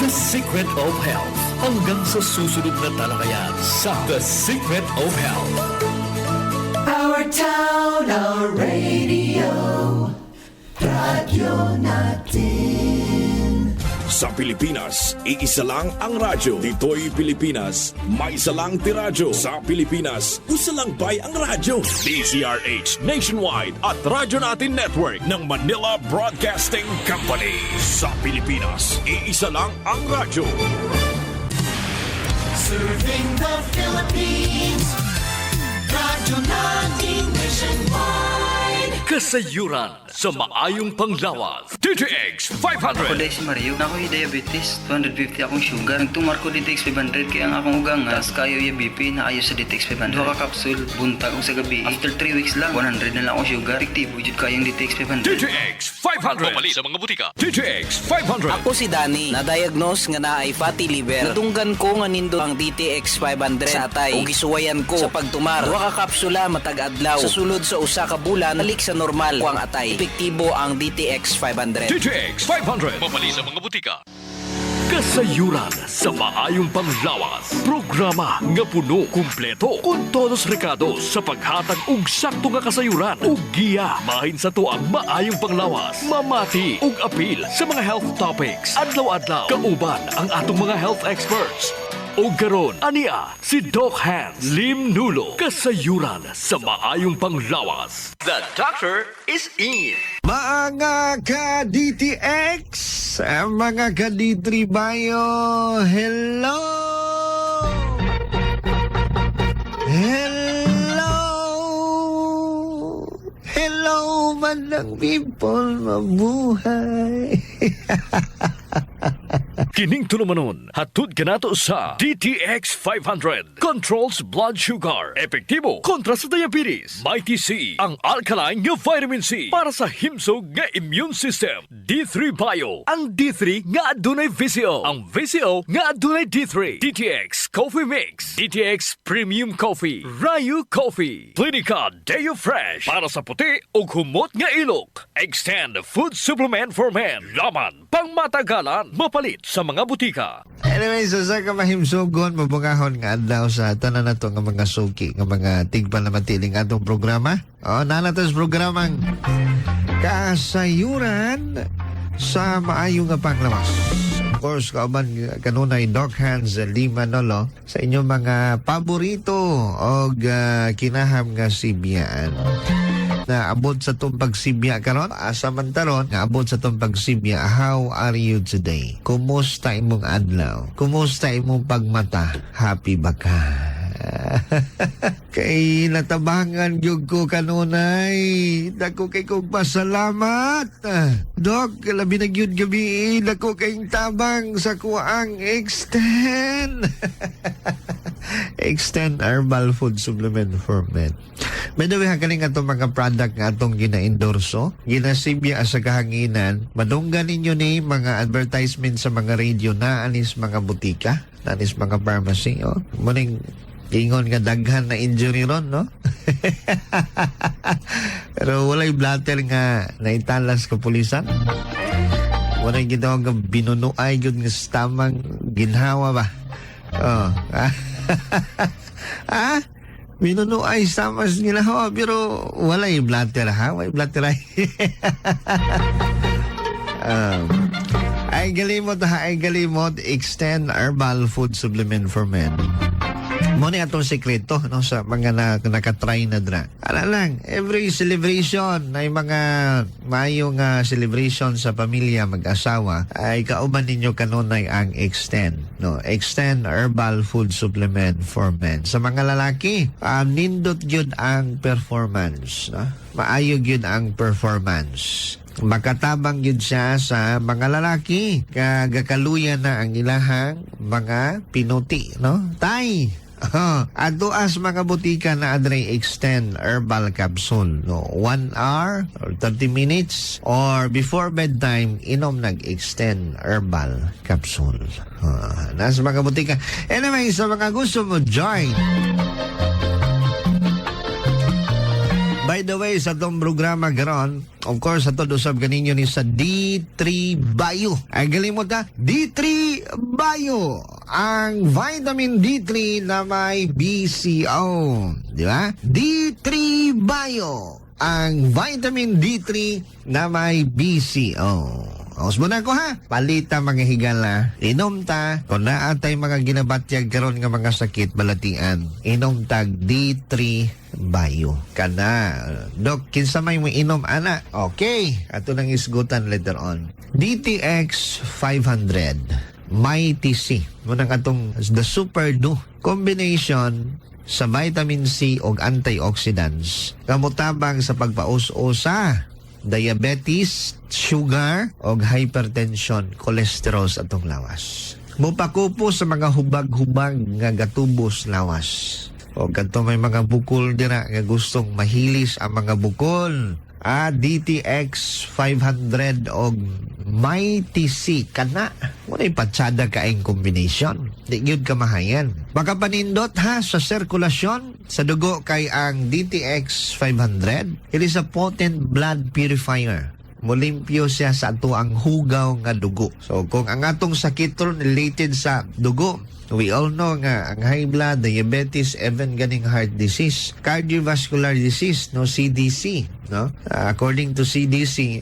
The Secret of Health. Hanggang sa susunod na talakayan sa The Secret of Health. Our town, our radio, radyo natin. Sa Pilipinas, iisa lang ang radyo. Dito'y Pilipinas, may isa lang tiradyo. Sa Pilipinas, isa lang bay ang radyo. DZRH Nationwide at Radyo Natin Network ng Manila Broadcasting Company. Sa Pilipinas, iisa lang ang radyo. Serving the Philippines, radyo natin nationwide. Kasayuran sa maayong panglawas. DTX 500. Kulay si Mario, na ako'y diabetes, 250 akong sugar. Nagtumar ko DTX 500 kaya ang akong ugangas, kayo yung BP na ayo sa DTX 500. Duha ka kapsul, buntag ko sa gabi. After 3 weeks lang, 100 na lang akong sugar. Efektibo, jud kayong DTX 500. DTX 500. Pamali sa mga butika. DTX 500. Ako si Danny, na-diagnose nga na ay fatty liver. Natunggan ko nga nindo ang DTX 500 sa atay. O gisuwayan ko sa pagtumar. Duha ka kapsula matag adlaw. Sa sulod sa usa ka bulan, nalik sa normal ko ang atay. Epektibo ang DTX 500. DTX 500. Pamali sa mga butika. Kasayuran sa maayong panglawas. Programa nga puno, kumpleto, kun todos recados sa paghatag og sakto nga kasayuran ug giya mahin sa to ang maayong panglawas. Mamati ug apil sa mga health topics. Adlaw-adlaw kauban ang atong mga health experts. O karon ania si Doc Hans Lim Nulo. Kasayuran sa maayong panglawas. The doctor is in. Mga ka-DTX, mga ka-D3 Bayo, hello! Hello! Hello, manang people, mabuhay! Kining tulumanon, hatod ka nato sa DTX 500. Controls blood sugar. Epektibo kontra sa diabetes. Mighty C, ang alkaline nga vitamin C para sa himsog nga immune system. D3 Bio, ang D3 nga adunay VCO. Ang VCO nga adunay D3. DTX Coffee Mix. DTX Premium Coffee. Rayu Coffee. Clinica Deo Fresh para sa puti o humot nga ilok. Extend Food Supplement for Men. Laman, pangmatagalan, mapalit sa mga butika. Anyway, so sa kamahimsugon, mabungahon nga adlaw sa tanan na to nga mga suki, nga mga tigpan na matiling atong programa. O, nanatas programang Kasayuran sa maayong nga panglawas. Of course, kauban kanunay Doc Hans Lim Manolo sa inyong mga paborito o kinaham nga sibiyaan. Na abot sa itong pagsibya karon, asa man taron nga abot sa itong pagsibya. How are you today? Kumusta imong adlaw? Kumusta imong pagmata? Happy ba ka? Kay natabangan gyud ko kanunay. Dako kay kong pasalamat. Dok, labi na gyud gabi. Dako kayong tabang sa kuang Extend. Extend Herbal Food Supplement for Men. By the way, hagaling atong mga product nga atong gina-endorso, ginasibya sa kahanginan, madunggan ninyo ni mga advertisement sa mga radio na anis mga butika, na anis mga pharmacy. Oh. Muning ingon nga daghan na injury ron, no? Pero walay blatter nga naitalas ka pulisan. Walay ginawag nga binunuay yun nga stamang ginhawa ba? Oh. Ah? Binunuay stamas ginhawa pero walay blatter ha? Walay blatter ay. Ay galimot ha, ay galimot. Extend Herbal Food Supplement for Men. Muna atong sekreto no, sa mga nakatry na dra. Ala lang, every celebration ay mga mayong celebration sa pamilya, mag-asawa, ay kauban ninyo kanunay ang Extend. No? Extend Herbal Food Supplement for Men. Sa mga lalaki, nindot yun ang performance. No? Maayog yun ang performance. Makatabang yun siya sa mga lalaki. Kagakaluyan na ang ilahang mga pinuti. No? Tay! Aduas mga butika na adre Extend Herbal Capsule. No? 1 hour or 30 minutes or before bedtime, inom nag-Extend Herbal Capsule. Nasa mga butika. Anyway, sa mga gusto mo join, by By the way, sa itong programa garon, of course, sa todo usab ganinyo ni sa D3 Bio. Ay galing mo ta, D3 Bio, ang vitamin D3 na may BCO. Di ba? D3 Bio, ang vitamin D3 na may BCO. Os mo na ko ha, palita mga higala, inom ta, kung naatay mga ginabatyag karon nga mga sakit balatian, inom tag D3 Bio. Kana, Dok, kinsa may mo inom ana? Okay, ato nang isgutan later on. DTX 500, Mighty C, munang atong the super do combination sa vitamin C o antioxidants, kamutabang sa pagpaus-usa diabetes, sugar, o hypertension, cholesterol sa atong lawas. Mupakupo sa mga hubag-hubag nga gatubos lawas. O kanto may mga bukol dira nga gustong mahilis ang mga bukol. DTX 500 o Mighty C kana. Muna'y patsada kaing combination. Di yun kamahayan. Makapanindot ha sa sirkulasyon sa dugo kay ang DTX 500. It is a potent blood purifier. Mulimpyo siya sa ato ang hugaw nga dugo. So kung ang atong sakit related sa dugo, we all know nga ang high blood, diabetes, even ganing heart disease, cardiovascular disease, no, CDC, no? According to CDC,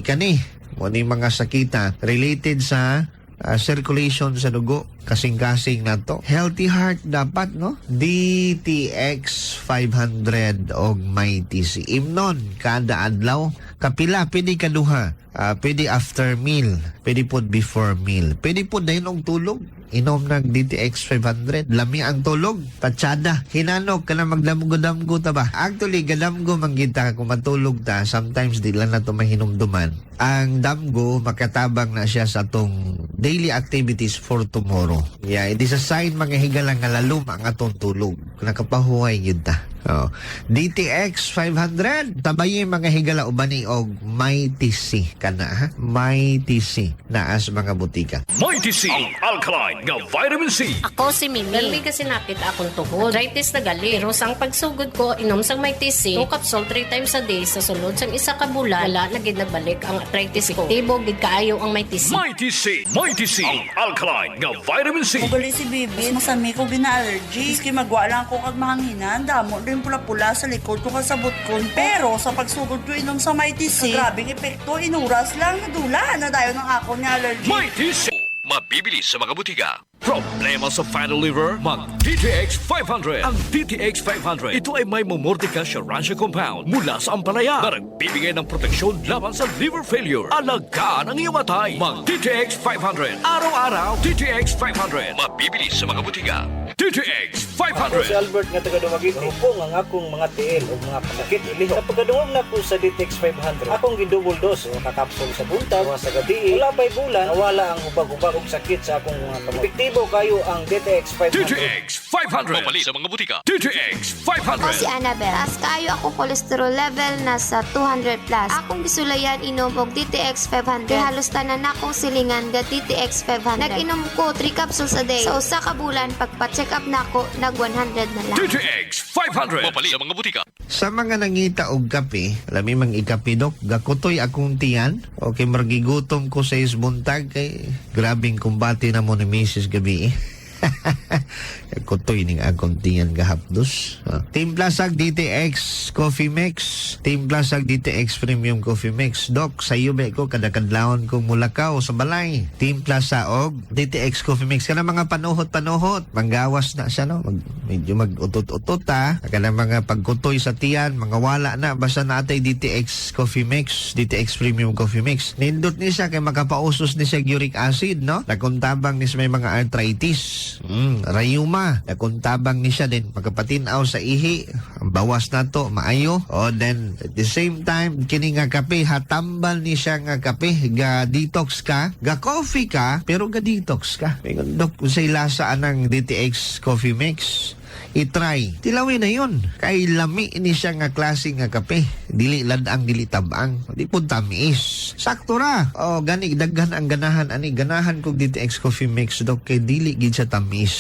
kani mo ni mga sakita related sa circulation sa dugo, kasing-kasing na to. Healthy heart dapat, no? DTX 500 og Mighty C. Imnon kada adlaw, kapila pwede kaduha, pwede after meal, pwede pod before meal, pwede pod dayon og tulog. Inom ng DTX 500, lami ang tulog, tatsada, hinanog ka na magdamgo-damgo ta ba? Actually, gadamgo manggita kung matulog ta, sometimes di lang na to mahinumduman. Ang damgo, makatabang na siya sa tong daily activities for tomorrow. Yeah, it is a sign mga higalang nga lalum ang atong tulog. Nakapahuhay yun ta. DTX 500, tabayin mga higala ubani og Mighty C kana ha, Mighty C naas mga butika. Mighty C, ang alkaline nga vitamin C. Ako si Mimi. Lalmi kasi napit akong tuhod. Arthritis na gali. Pero sang pagsugod ko, inom sang Mighty C, 2 capsule 3 times a day sa sulod sang isa ka bulan. Wala na gid nagbalik ang arthritis ko. Tibo gid kaayo ang Mighty C. Mighty C, Mighty C, ang alkaline nga vitamin C. Mabali si Bibi, masami ko gina-allergy. Iski magwa lang ko kag mahanginan, damo din pula-pula sa likod ko kasabot ko. Pero sa pagsugod ko inom sa Mighty C, grabing epekto, inuras lang, nadula na dayon ng ako ni allergy. Mighty C, mabibili sa mga butika. Problema sa fatty liver? Mag DTX 500. Ang DTX 500, ito ay may Momordica Sharansha compound mula sa ampalaya na nagbibigay ng proteksyon laban sa liver failure. Alagaan ang iyong matay. Mag DTX 500. Araw-araw, DTX 500. Mabibili sa mga butika. DTX Ako si 500. Albert nga taga Dumaguete. Upong ang akong mga tiil o mga pasakit iliho. Kapag kaduwag na ko sa DTX 500, akong gidouble dose o kakapsol sa buntag o sa gabi. Wala pa'y bulan, nawala ang hubag-hubag og sakit sa akong mga kamot. Epektibo kayo ang DTX 500. DTX 500. Mabali sa mga butika. DTX Ako si 500. Annabel. As kayo ako cholesterol level nasa 200 plus. Akong gisulayan inom og DTX 500. Kay halos tanan akong silingan ga DTX 500. Nag-inom ko 3 capsules a day. Sa usa ka bulan pagpa-check up nako nag 100 na lang. DTX 500. Mabali sa mga butika. Sa mga nangita og kape, lami mang ikape dok, gakutoy akong tiyan, okay margigutom ko sa isbuntag kay grabing kumbati na mo ni Mrs. gabi eh. Kutoy ning akong tiyan gahapdos. Timpla sag DTX Coffee Mix, timpla sag DTX Premium Coffee Mix. Dok, sa iyo ba ko kada kadlawon kong mulakaw sa balay. Timpla sa og DTX Coffee Mix kana mga panuhot manggawas na siya no. Medyo mag-utot-utot ta. Kana mga pagkutoy sa tiyan, mga wala na basta natay DTX Coffee Mix, DTX Premium Coffee Mix. Nindot ni siya kay makapausos ni siya uric acid no. Nakuntabang ni sa may mga arthritis. Rayuma, nakuntabang ni siya din magkapatinaw sa ihi, ang bawas na to maayo. O then at the same time kini nga kape hatambal ni siya nga kape ga detox ka, ga coffee ka pero ga detox ka. Dok, unsay lasa anang DTX Coffee Mix? I-try. Tilawin na yun. Kay lami ni siya nga klase nga kape. Dili ladang, dili tabang. Di po tamis. Sakto ra. O, gani, daghan ang ganahan. Ani, ganahan kong DTX Coffee Mix, Dok, kay dili gid siya tamis.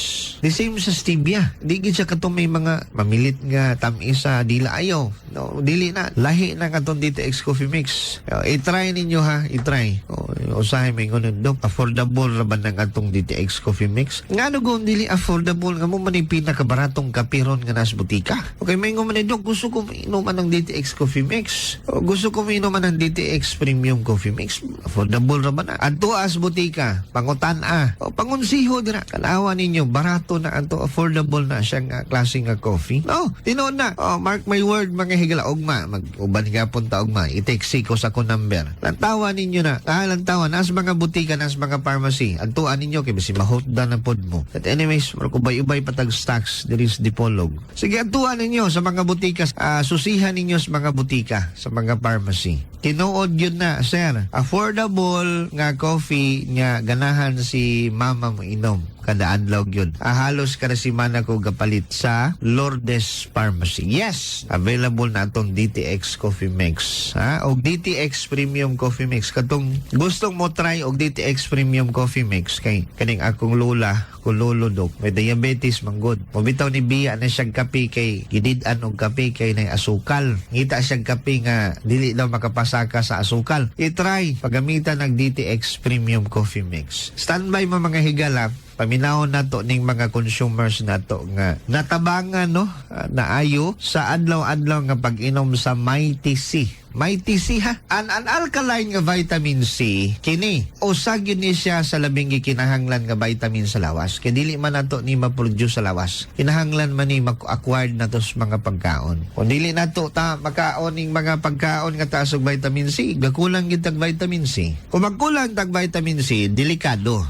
The same sa stevia. Di gid siya katong may mga mamilit nga tamis sa dila ayaw. No, dili na. Lahi na katong DTX Coffee Mix. O, i-try ninyo ha. I-try. O, usahay may ngunod, Dok. Affordable ra ba ng atong DTX Coffee Mix? Nga kung dili affordable nga mo man yung pinakabaratong kapiron nga nas butika. Okay, may nga man Dok, gusto ko inuman ng DTX Coffee Mix. O, gusto ko inuman ng DTX Premium Coffee Mix. Affordable ra ba na? Adto as butika, pangutan-a. O, pangunsiho dira. Kalawa ninyo, barato na ato, affordable na siya nga klase nga coffee. No, tinoon na. O, mark my word, mga higala, ugma. Mag-uban nga punta, ugma. I-text ko sa ko number. Lantawan ninyo na. Lantawan, nas mga butika, nas mga pharmacy. Adtuan ninyo, kaya basi mahotda na pod mo. But anyways, markubay-ubay patag stocks, there is dipolog. Sige, adtuan ninyo sa mga butika, susihan ninyo sa mga butika, sa mga pharmacy. Tinuod yun na, sir. Affordable nga coffee nga ganahan si mama mo inom. Kada adlaw yun. Halos kada simana ko gapalit sa Lourdes Pharmacy. Yes! Available na itong DTX Coffee Mix. O DTX Premium Coffee Mix. Katong gustong mo try og DTX Premium Coffee Mix kay kaning akong lola, kung lolo Dok, may diabetes manggod. Mabitaw ni Bia na siyang kape kay gidid-an og kape kay nay asukal. Ngita siyang kape nga dili daw makapasaka sa asukal. I-try pagamitan ng DTX Premium Coffee Mix. Standby mo mga higala. Paminahon nato ning mga consumers nato nga natabangan no naayo sa adlaw-adlaw nga pag-inom sa Mighty C. Mighty C ha. An alkaline nga vitamin C kini usag yun ni siya sa labing gikinahanglan nga vitamin sa lawas. Kay dili man nato ni ma-produce sa lawas. Kinahanglan man ni acquired nato sa mga pagkaon. Kung dili nato ta makaon ning mga pagkaon nga taas og vitamin C, gakulang gid tag vitamin C. Kung magkulang tag vitamin C, delikado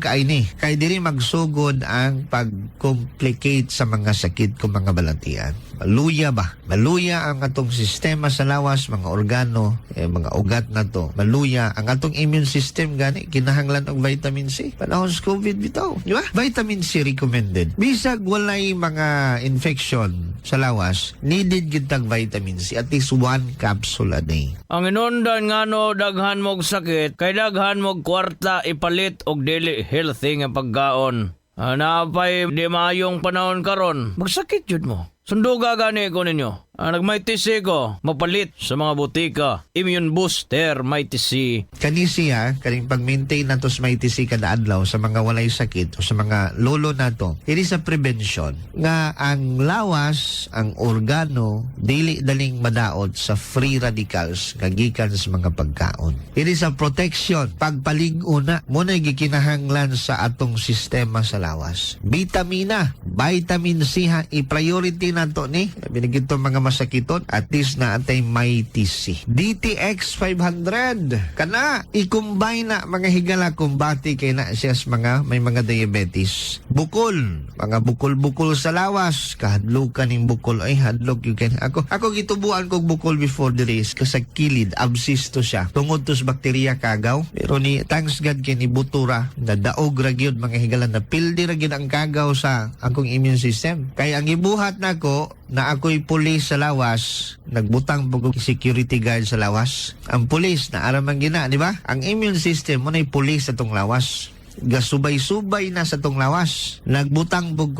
kaay ni. Kay diri magsugod ang pag-complicate sa mga sakit kung mga balatian. Maluya ba? Maluya ang atong sistema sa lawas, mga organo, mga ugat na to. Maluya ang atong immune system gani. Kinahanglan og vitamin C. Panahon sa COVID bitaw. Di ba? Vitamin C recommended. Bisag walay mga infection sa lawas, needed gitag vitamin C. At least 1 capsule a day. Ang inundan nga no, daghan mog sakit, kay daghan mog kwarta ipalit og dili healthy nga pagkaon. Napay di maayong panahon karon, magsakit jud mo. Sunduga gani ko ninyo. Nag-Mighty C ko, mapalit sa mga butika. Immune Booster, Mighty C. Kani siya, kaning pag-maintain nato sa Mighty C kada adlaw sa mga walay sakit o sa mga lolo nato. It is a prevention nga ang lawas, ang organo, dili daling madaot sa free radicals nga gikan sa mga pagkaon. It is a protection. Pagpalig-una, muna gikinahanglan sa atong sistema sa lawas. Vitamina, vitamin C ha, i-priority nato ni. Binigit to mga masakiton, at least na atay Mighty C. DTX 500. Kana, i-combine na mga higala kumbati kay na siya mga may mga diabetes. Bukol. Mga bukol-bukol sa lawas. Kahadlog ka ning bukol. Ay, hadlog yun kayo. Ako gitubuan kong bukol before the race. Kasi kilid, abscess to siya. Tungod to sa bakterya kagaw. Pero ni, thanks God kay ni butura. Nadaog ra gyud mga higala. Na pildi ra gyud ang kagaw sa akong immune system. Kaya ang ibuhat na ko, na ako'y pulis sa lawas, nagbutang po security guard sa lawas. Ang pulis na aramang gina, di ba? Ang immune system mo na'y pulis sa tong lawas. Gasubay-subay na sa tong lawas. Nagbutang po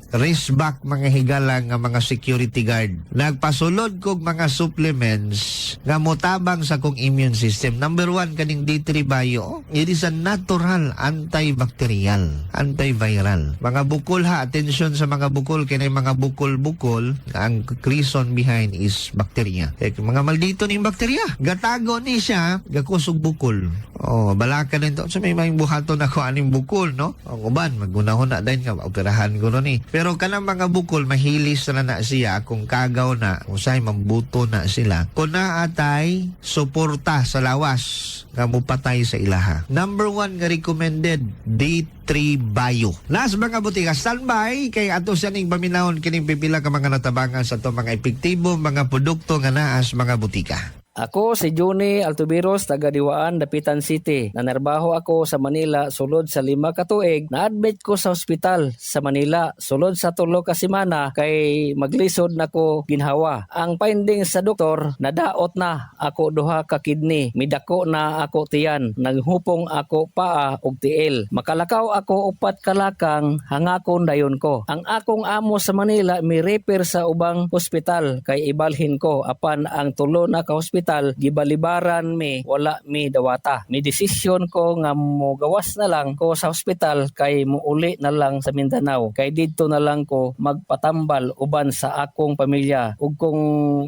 wrist back mga higala nga mga security guard. Nagpasulod kog mga supplements nga motabang sa kong immune system. Number 1, kaning D3 Bio. It is a natural antibacterial, antiviral. Mga bukol ha, attention sa mga bukol. Kaya mga bukol-bukol, ang reason behind is bacteria. Mga maldito ning bacteria. Gatago ni siya, gakusog bukol. Balaka din to. So may buhaton ako aning bukol, no? Ang uban, magunahon na din ka, operahan ko ron eh. Pero kanang mga bukol, mahilis na siya kung kagaw na, usay mambuto na sila. Kung naatay, suporta sa lawas nga mupatay sa ilaha. Number 1 nga recommended, D3 Bio. Nas mga butika, standby kay ato siya ning paminahon kining pipila ka mga natabangan sa to mga epektibo mga produkto nga naas mga butika. Ako si Johnny Altubiros, taga Diwaan, Dapitan City. Nanarbaho ako sa Manila sulod sa 5 ka tuig. Na-admit ko sa ospital sa Manila sulod sa 3 ka semana kay maglisod nako ginhawa. Ang finding sa doktor, nadaot na ako 2 ka kidney, midako na ako tiyan, naghupong ako paa ug tiil. Makalakaw ako 4 kalakang hangakon dayon ko. Ang akong amo sa Manila mi refer sa ubang hospital kay ibalhin ko apan ang 3 na ka hospital gibalibaran mi wala mi dawata. Mi desisyon ko nga mogawas na lang ko sa hospital kay muuli na lang sa Mindanao kay didto na lang ko magpatambal uban sa akong pamilya ug kung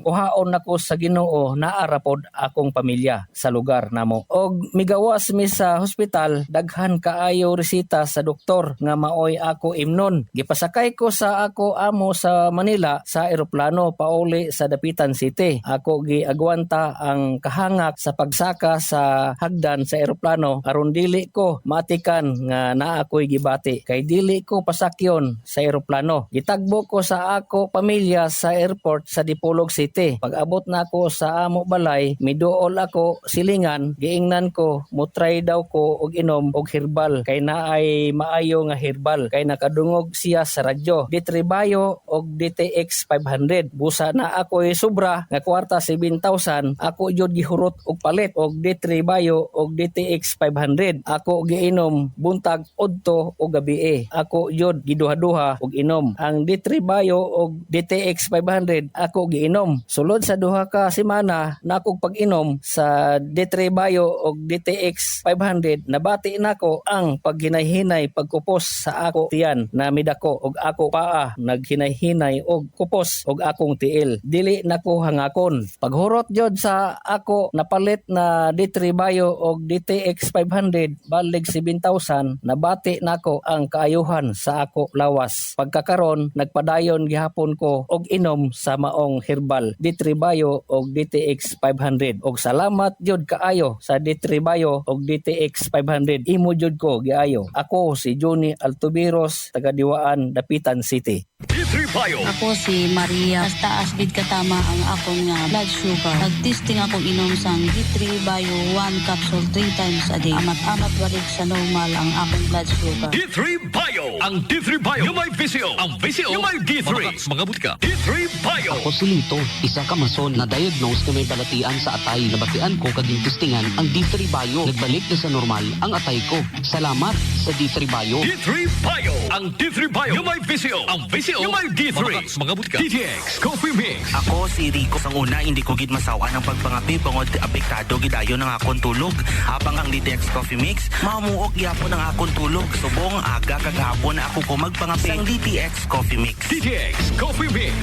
uhaon nako sa Ginoo naarapod akong pamilya sa lugar namo. Og migawas mi sa hospital daghan kaayo resita sa doktor nga maoy ako imnon. Gipasakay ko sa ako amo sa Manila sa eroplano pauli sa Dapitan City. Ako giagwanta ang kahangak sa pagsaka sa hagdan sa eroplano aron dili ko matikan nga naa ako'y gibati kay dili ko pasakyon sa eroplano. Gitagbo ko sa ako pamilya sa airport sa Dipolog City. Pag-abot na ako sa amo balay, miduol ako silingan, giingnan ko mutry daw ko og inom og herbal kay naay maayo nga herbal kay nakadungog siya sa radyo. Ditribayo og DTX 500. Busa na ako'y sobra nga kwarta 7,000. Ako jud gihurot og palit og Ditribayo og DTX 500. Ako giinom buntag udto o gabi. Ako jud giduha-duha og inom. Ang Ditribayo og DTX 500 ako giinom. Sulod sa 2 ka semana nakog pag-inom sa Ditribayo og DTX 500 nabati nako ang paghinay-hinay pagkupos sa ako tiyan na midako og ako paa naghinay-hinay og kupos og akong tiil. Dili nako hangakon. Paghurot jud sa ako napalit na Ditribayo og DTX 500 balig 7,000 nabati nako ang kaayuhan sa ako lawas. Pagkakaron nagpadayon gihapon ko og inom sa maong herbal Ditribayo og DTX 500 og salamat jud kaayo sa Ditribayo og DTX 500. Imo jud ko giayo. Ako si Johnny Altubiros, taga Diwaan, Dapitan City. Ditribayo. Ako si Maria. Mas taas bid katama ang akong blood sugar. Nag-testing akong inom sang Ditribayo 1 capsule 3 times a day. Amat-amat balik sa normal ang akong blood sugar. Ditribayo. Ang Ditribayo yung may VCO. Ang VCO yung may D3. Mga butika. Ditribayo. Ako si Lito, isa ka mason na diagnose na may balatian sa atay. Nabatian ko kaging testingan ang D3 Bio. Nagbalik na sa normal ang atay ko. Salamat sa D3 Bio. D3 Bio. Ang D3 Bio yung may VCO. Ang VCO yung may D3. Mga butika. DTX Coffee Mix. Ako si Rico. Sang una, hindi ko gid masawa ng pagpangapi bangod apektado gidayo ng akong tulog. Habang ang DTX Coffee Mix, mamuok gyapon ang akong tulog. Subong aga kagahapon na ako ko magpangapi sang DTX Coffee Mix. DTX Coffee Mix.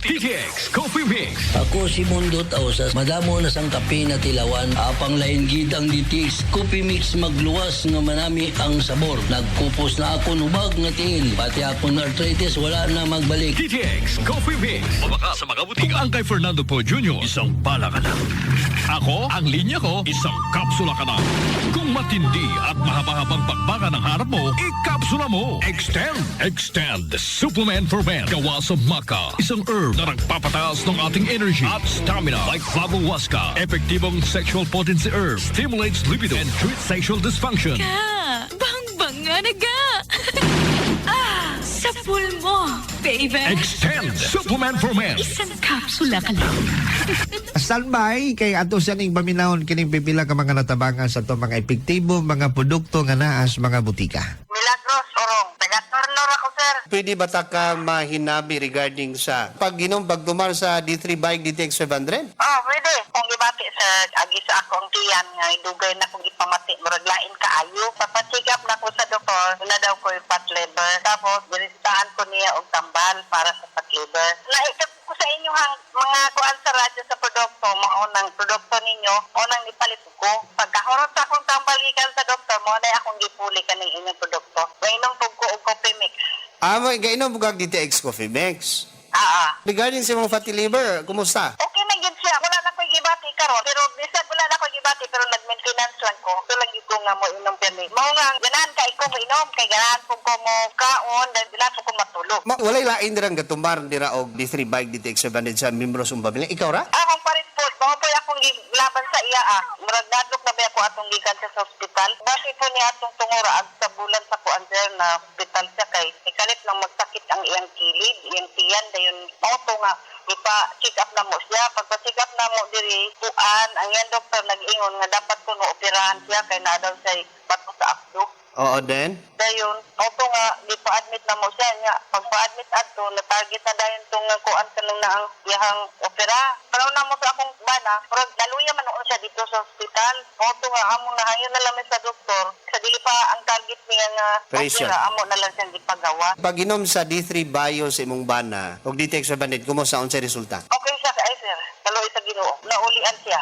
DTX Coffee Mix. Ako si Mundo Tausas. Madamo na sang kape na tilawan. Apang lain gid ang DTX Coffee Mix magluwas nga manami ang sabor. Nagkupos na ako nubag nga tiil. Pati akong arthritis wala na magbalik. DTX Coffee Mix. Mabaka sa mga butika. Kung ang kay Fernando Po Jr., isang bala ka na. Ako, ang linya ko, isang kapsula ka na. Kung matindi at mahaba-habang pagbaka ng harap mo, ikapsula mo. Extend. Supplement for men. Gawa sa maca. Isang herb na nagpapataas ng ating energy at stamina. Like Flavohuasca. Epektibong sexual potency herb. Stimulates libido and treats sexual dysfunction. Bang nga naga! Sa pool mo, baby! Extend. Supplement for men. Isang kapsula ka lang. Standby kay ato siya ning paminahon kining pipila ka mga natabangan sa to mga epektibo mga produkto nga naa sa mga butika. Milagros Orong, taga-Tornor ako sir. Pwede ba ta ka mahinabi regarding sa pag-inom pagdumar sa D3 Bike DTX 500? Pwede. Kung gibati sa agi sa akong tiyan nga idugay na kung ipamati murag lain kaayo. Papasigap na ko sa doktor, na daw ko yung fat liver. Tapos binistaan ko niya og tambal para sa fat liver. Naikap ko sa inyo mga kuan sa radyo sa produkto, maunang produkto ninyo, unang ipalit ko. Pagkahurot sa akong tambal gikan sa doktor mo, na akong gipuli kaning inyong produkto. Gainom po ko og coffee mix. Gainom bugag DTX Coffee Mix. Regarding sa mga fatty liver, kumusta? Okay na gid siya. Wala na ko gibati karon. Pero bisag wala na ko gibati pero nag-maintenance lang ko. So lang ko nga mo inom gani. Mao nga ganahan kay ko inom kay ganahan ko mo kaon dan bilang ko matulog. Walay lain dirang gatumbar dira og D3 Bike DTX 700 sa membro sa pamilya. Ikaw ra? Akong parit po. Mao po akong akong laban sa iya murag nadlok na ba ako atong gikan sa hospital. Basi po niya atong tungura ag sa bulan sa kuan sir na hospital siya kay ikalit lang magsakit ang iyang kilid, iyang tiyan dayon mao to nga ipa-check up na mo siya. Pagpa-check up na mo diri kuan ang iyang doktor nag-ingon nga dapat kuno operahan siya kay naa daw siya bato sa abdo. Oo, then? Dayon, auto nga, gipa-admit na mo siya niya. Pagpa-admit ato, na-target na dayon itong kuan ka lang na ang iyang opera. Pero na mo sa akong bana, pero naluya man ako siya dito sa hospital. Auto nga, amo na hayon na lang sa doktor. Sa dili pa ang target niya nga opera, amo na lang siyang gipagawa. Pag inom sa D3 Bio sa imong bana, o DTX500, kumusta ang sa resulta? Okay siya ka, sir. Kaloy sa Ginoo. Naulian siya.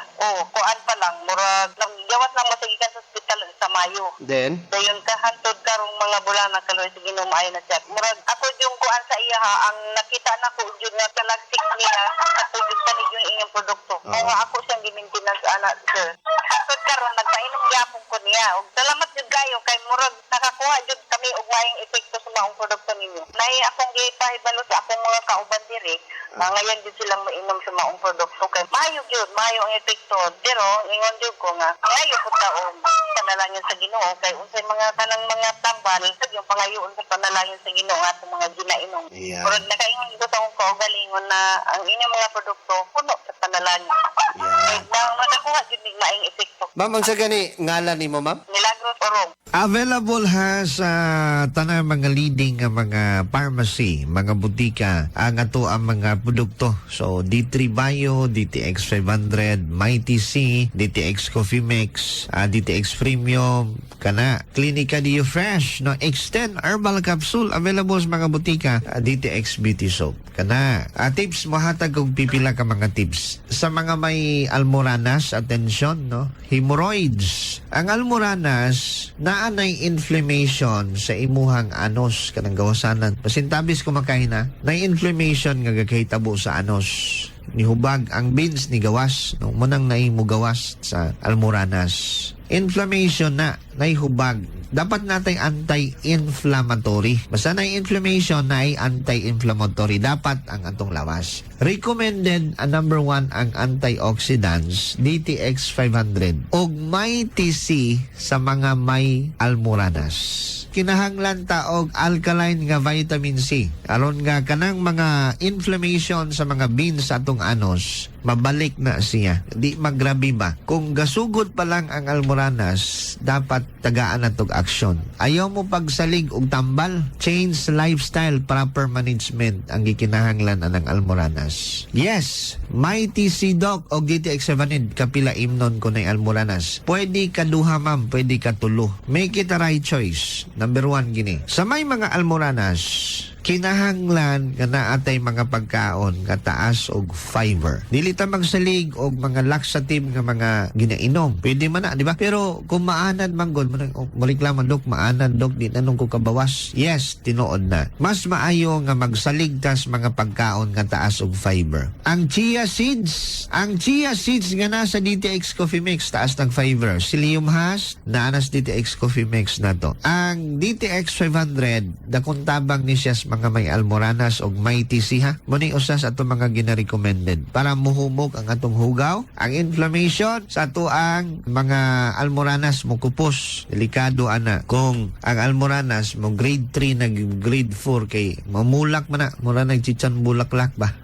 Kuan pa lang. Murag, gawas lang masagikan sa hospital sa Mayo. Then? Dayon kahantod karong mga bulan na kaloy sa Ginoo maayo na siya. Murag ako yung kuan sa iya ang nakita na ko jud nga talagsik niya at jud sa yung inyong produkto. Nga ako siyang gi-maintenance ana sir. Hantod karon nagpainom gyapon ko niya. Og salamat jud kayo kay murag nakakuha jud kami og maayong epekto sa maong produkto ninyo. Nay akong gipahibalo sa akong mga kauban diri. Ngayon jud silang mainom sa maong produkto kay maayo jud, maayo ang epekto. Pero ingon jud ko nga maayo pud taon panalangin sa Ginoo kay unsay mga kanang mga tambal yung pangayoon sa panalangin sa Ginoo at mga ginainom. Murag nakaingon ko sa akong kaugalingon na ang inyong mga produkto puno sa panalangin. Nang makakuha jud ning maayong epekto. Ma'am, ang sa gani, ngalan ni mo, ma'am? Milagros Orong. Available ha sa tanang mga leading nga mga pharmacy, mga butika, ang ato ang mga produkto. So, D3 Bio, DTX 500, Mighty C, DTX Coffee Mix, DTX Premium, kana, Clinica Dio Fresh, no, Extend Herbal Capsule, available sa mga butika, DTX Beauty Soap. Kana, tips mo hatag kung pipila ka mga tips. Sa mga may almoranas, attention, no, hemorrhoids. Ang almoranas, naanay inflammation sa imuhang anos kanang gawasanan. Pasintabis kumakain na inflammation nga gakahitabo sa anos. Nihubag ang beans ni gawas, no, munang naimo gawas sa almoranas. Inflammation na naihubag. Dapat natay anti-inflammatory. Basta na inflammation na ay anti-inflammatory. Dapat ang atong lawas. Recommended number 1 ang antioxidants DTX 500 og Mighty C sa mga may almoranas. Kinahanglan ta og alkaline nga vitamin C aron nga kanang mga inflammation sa mga beans sa atong anos mabalik na siya, di magrabi ba. Kung gasugod pa lang ang almoranas, dapat tagaan na tog aksyon. Ayaw mo pagsalig og tambal, change lifestyle, proper management ang gikinahanglan ng almoranas. Yes, Mighty C Doc og DTX 700 kapila imnon ko na almoranas. Pwede ka duha ma'am, pwede ka tulo. Make it a right choice. Number 1 gini. Sa may mga almoranas, kinahanglan nga naatay mga pagkaon nga taas og fiber. Dili ta magsalig og mga laxative nga mga ginainom. Pwede man na, di ba? Pero kung maanad man gud, baliklaman dok, maanad dok, di nanong ko kabawas. Yes, tinuod na. Mas maayo nga magsalig tas mga pagkaon nga taas og fiber. Ang chia seeds nga nasa DTX Coffee Mix taas ng fiber. Psyllium husk naanas DTX Coffee Mix na to. Ang DTX 500 dakong tabang ni siya mga may almoranas og Mighty C ha. Muni usas ato mga gina-recommended para muhumog ang atong hugaw, ang inflammation sa ato ang mga almoranas mo kupos. Delikado ana kung ang almoranas mo grade 3 nag grade 4 kay mamulak man na, mura nagchichan bulaklak ba.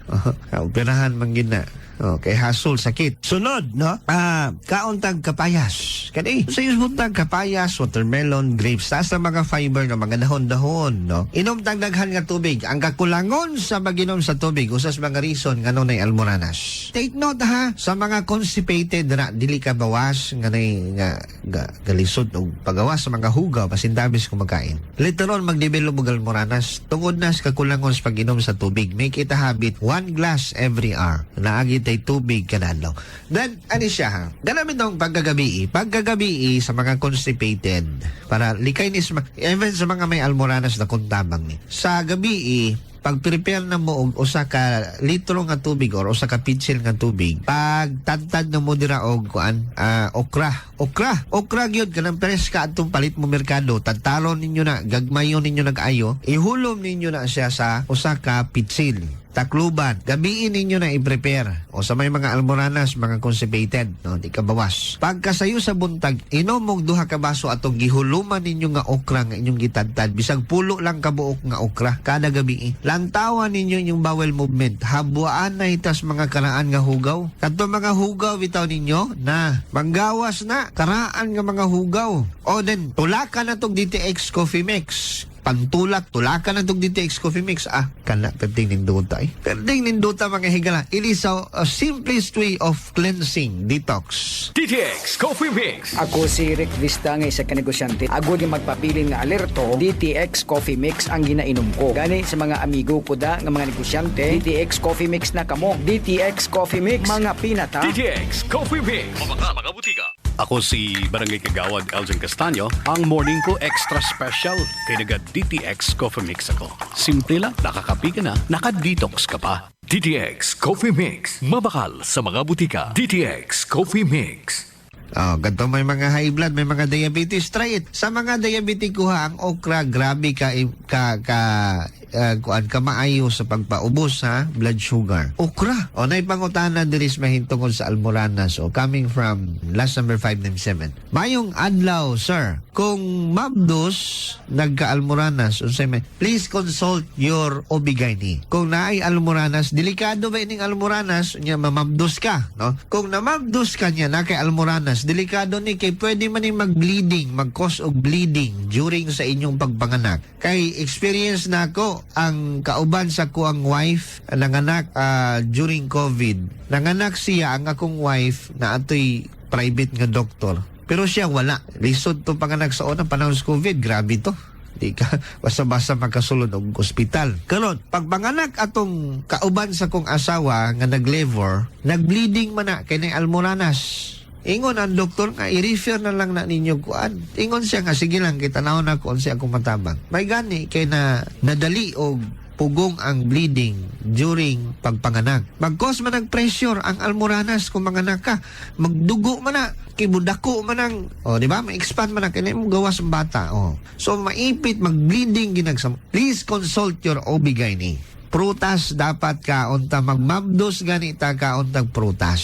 Operahan man gid na. Okay, hasol, sakit. Sunod, no? Kauntag kapayas. Kani, sa buntag kapayas, watermelon, grapes, taas na mga fiber ng mga dahon-dahon, no? Inom tag daghan nga tubig. Ang kakulangon sa maginom sa tubig, usas mga reason nga nung almoranas. Take note ha, sa mga constipated na dili ka bawas, nga galisod o pagawas sa mga hugaw, pasindabis kumakain. Later on, magdevelop og almoranas. Tungod na sa kakulangon sa pag-inom sa tubig, make it a habit, 1 glass every hour. Naagi tay tubig kanadlaw. Then, ano siya ha? Ganamit nung pagkagabi sa mga constipated para likay ni even sa mga may almoranas na kuntabang ni. Sa gabi pag-prepare na mo og usa ka litro nga tubig or usa ka pitsil nga tubig, pagtadtad na mo dira og okra gyud kanang peres ka atong palit mo merkado, tadtalon ninyo na, gagmayon ninyo nag-ayo, ihulom ninyo na siya sa usa ka pitsil. Takluban, gabiin ninyo na i-prepare. O sa may mga almoranas, mga constipated, no, di ka bawas. Pagkasayo sa buntag, inom mong duha ka baso atong gihuluman ninyo nga okra nga inyong gitadtad. Bisag pulo lang kabuok nga okra kada gabi. Lantawan ninyo inyong bowel movement. Habuaan na itas mga karaan nga hugaw. Kadto mga hugaw bitaw ninyo na manggawas na karaan nga mga hugaw. O then tulakan na tong DTX Coffee Mix. Pantulak, tulakan na itong DTX Coffee Mix. Kana, pwedeng ninduta Pwedeng ninduta mga higala. It is a simplest way of cleansing, detox. DTX Coffee Mix. Ako si Rick Vista nga isa ka negosyante. Agod yung magpabiling nga alerto, DTX Coffee Mix ang ginainom ko. Gani sa mga amigo ko da nga mga negosyante, DTX Coffee Mix na kamo. DTX Coffee Mix, mga pinata. DTX Coffee Mix. Mga butika. Ako si Barangay Kagawad Elgin Castaño. Ang morning ko extra special kay naga DTX Coffee Mix ako. Simple lang, nakakapi ka na, naka-detox ka pa. DTX Coffee Mix. Mabakal sa mga butika. DTX Coffee Mix. Ganito may mga high blood, may mga diabetes, try it. Sa mga diabetiko ha, ang okra, grabe kuan ka maayo sa pagpaubos ha, blood sugar. Okra. O na ipangutana diris mahintungod sa almoranas. O coming from last number 597. Mayong adlaw, sir. Kung mabdos nagka-almoranas, please consult your OB-GYN. Kung naay almoranas, delikado ba ining almoranas? Nya mamabdos ka, no? Kung namabdos ka niya na kay almoranas, delikado ni kay pwede man ning mag-bleeding, mag-cause of bleeding during sa inyong pagpanganak. Kay experience na ako ang kauban sa ko ang wife nanganak during COVID. Nanganak siya ang akong wife na atoy private nga doktor. Pero siya wala. Lisod to panganak sa unang panahon sa COVID. Grabe to. Di ka basta-basta makasulod og ospital. Karon, pagpanganak atong kauban sa kong asawa nga nag-labor, nag-bleeding man na kay nay almoranas. Ingon ang doktor nga i-refer na lang na ninyo kuan. Ingon siya nga sige lang kita naon ako unsa akong matabang. May gani kay na nadali og pugong ang bleeding during pagpanganak. Mag-cause man ng pressure ang almoranas kung manganak ka. Magdugo man na, kibudako man ang, di ba? Ma-expand man na, kaya mo gawas ang bata. So, maipit, mag-bleeding ginagsam. Please consult your OB-GYN. Prutas dapat ka, unta magmabdos ganita ka, untang prutas.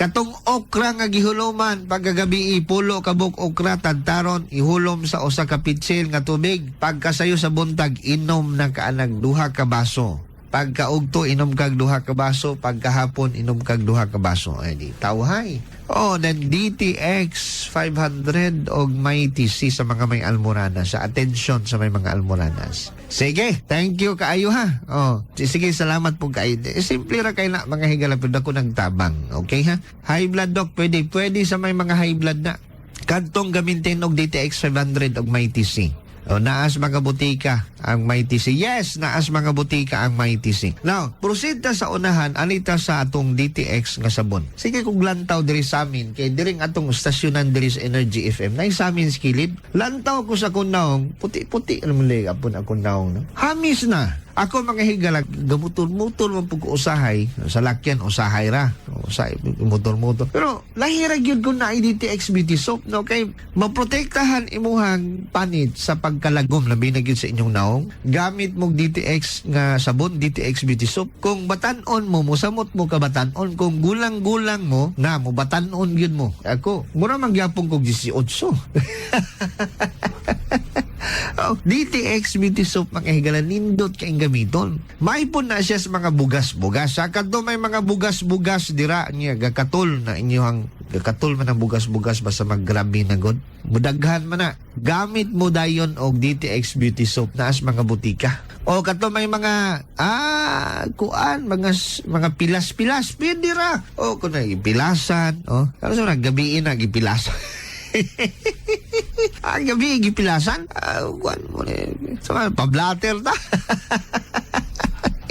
Katong okra nga gihuluman pagkagabi pulo kabuk okra tantaron ihulom sa usa ka pitsil nga tubig pagkasayo sa buntag inom na kaanag duha ka baso pagkaugto inom kag duha ka baso pagkahapon inom kag duha ka baso ay di tawhay. Then DTX 500 og may TC sa mga may almoranas sa atensyon sa may mga almoranas. Sige, thank you kaayo ha. Sige, salamat po kaayo. Simple ra kay na mga higala pero ako nagtabang. Okay ha? High blood doc, pwede sa may mga high blood na. Kantong gamitin og DTX 500 og may TC. Naas mga butika ang may TC. Yes, naas mga butika ang may TC. Now, proceed ta sa unahan, anita sa atong DTX nga sabon. Sige kung lantaw diri sa amin, kay diring atong stasyonan diri sa Energy FM, na sa amin skilid, lantaw ko sa kunaong, puti-puti, alam mo liga po na kunaong. No? Hamis na. Ako mga higala, gamutol-mutol man pag usahay, sa lakyan, usahay ra. Usahay, mutol-mutol. Pero, lahirag yun kung na DTX Beauty Soap, no? Kay, maprotektahan imuhang panit sa pagkalagom, labi na sa inyong naong. Gamit mong DTX nga sabon, DTX Beauty Soap. Kung batanon mo, musamot mo ka batanon. Kung gulang-gulang mo, na mo, batanon yun mo. Ako, mura magyapong kong 18. DTX Beauty Soap mga higala nindot kaing gamiton. May po na siya sa mga bugas-bugas. Sakad do may mga bugas-bugas dira niya gakatol na inyong gakatol man ang bugas-bugas basta maggrabe na god. Mudaghan man na. Gamit mo dayon og DTX Beauty Soap naas mga butika. O kato may mga kuan mga pilas-pilas pwede ra. O kun ipilasan, kano sa naggabiin na gipilasan. Ang gabi, gipilasan. So, pablater ta.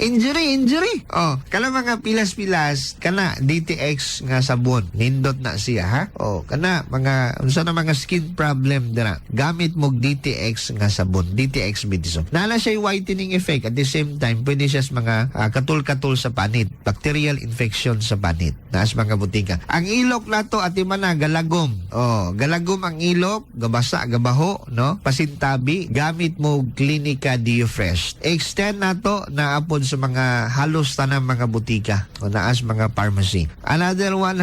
Injury. Kana mga pilas-pilas, kana DTX nga sabon. Nindot na siya, ha? Kana mga, unsa na mga skin problem dira. Gamit mo DTX nga sabon. DTX Beauty Soap. Nala siya whitening effect. At the same time, pwede siya sa mga katul-katul sa panit. Bacterial infection sa panit. Naas mga butika. Ang ilok na to, atimana, galagom. Galagom ang ilok, gabasa, gabaho, no? Pasintabi. Gamit mo Clinica Dio Fresh. Extend na to na apod sa mga halos tanang mga butika o naas mga pharmacy. Another one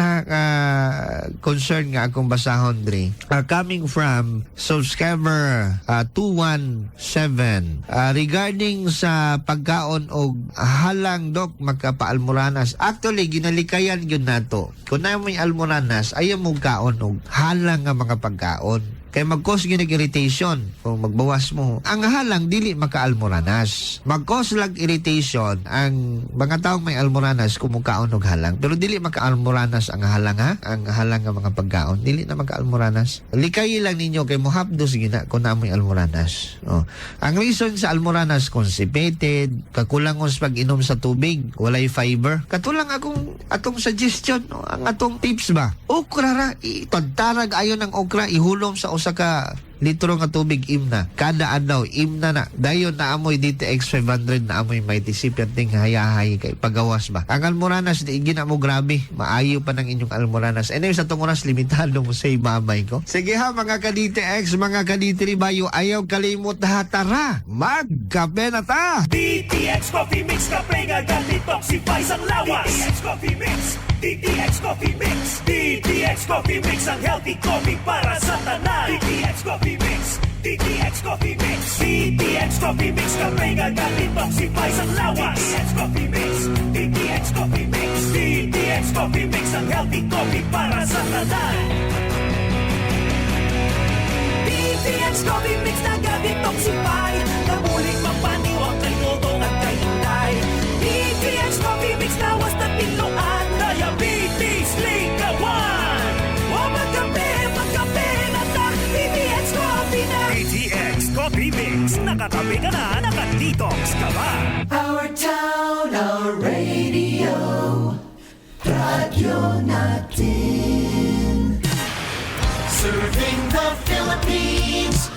concern nga akong basahon dre, coming from subscriber 217 regarding sa pagkaon og halang dok magkapaalmoranas. Actually ginalikayan gyud nato. Kung na may almoranas ayaw mo kaon og halang nga mga pagkaon. Kay mag-cause gyud irritation kung magbawas mo. Ang halang dili maka-almoranas. Mag-cause lang irritation ang mga taong may almoranas kung mukaon og halang. Pero dili maka-almoranas ang halang ha. Ang halang nga mga pagkaon dili na maka-almoranas. Likay lang ninyo kay mohapdos gina kung na may almoranas. Oh. Ang reason sa almoranas constipated, kakulangos pag-inom sa tubig, walay fiber. Katulang atong suggestion, no? Ang atong tips ba? Okra ra, itagtarag ayon ng okra, ihulom sa usa ka litro nga tubig imna. Kada adlaw imna na. Dayon na amoy DTX 500 na amoy may tisiperting hayahay kay pagawas ba. Ang almoranas di gina mo grabe. Maayo pa ng inyong almoranas. Anyway sa tong oras limitado mo say babay ko. Sige ha mga ka-DTX, mga ka-D3 bayo, ayaw kalimot ha, tara. Magkape na ta. DTX Coffee Mix, kape nga detoxify sang lawas. DTX Coffee Mix, DTX Coffee Mix, DTX Coffee Mix, ang healthy coffee para sa tanan. DTX Coffee Mix, DTX Coffee Mix, DTX Coffee Mix, kape nga detoxify sang lawas. DTX Coffee Mix, DTX Coffee Mix, DTX Coffee Mix, ang healthy coffee para sa tanan. DTX Coffee Mix na detoxify, nabuling mapaniwang kay lutong at kay hinday. DTX Coffee Mix lawas na tinuan, diabetes ligawan. O magkape na ta, DTX Coffee na. DTX Coffee Mix, nakakape ka na, nakadetox ka ba? Our town, our radio, Radyo Natin. Serving the Philippines.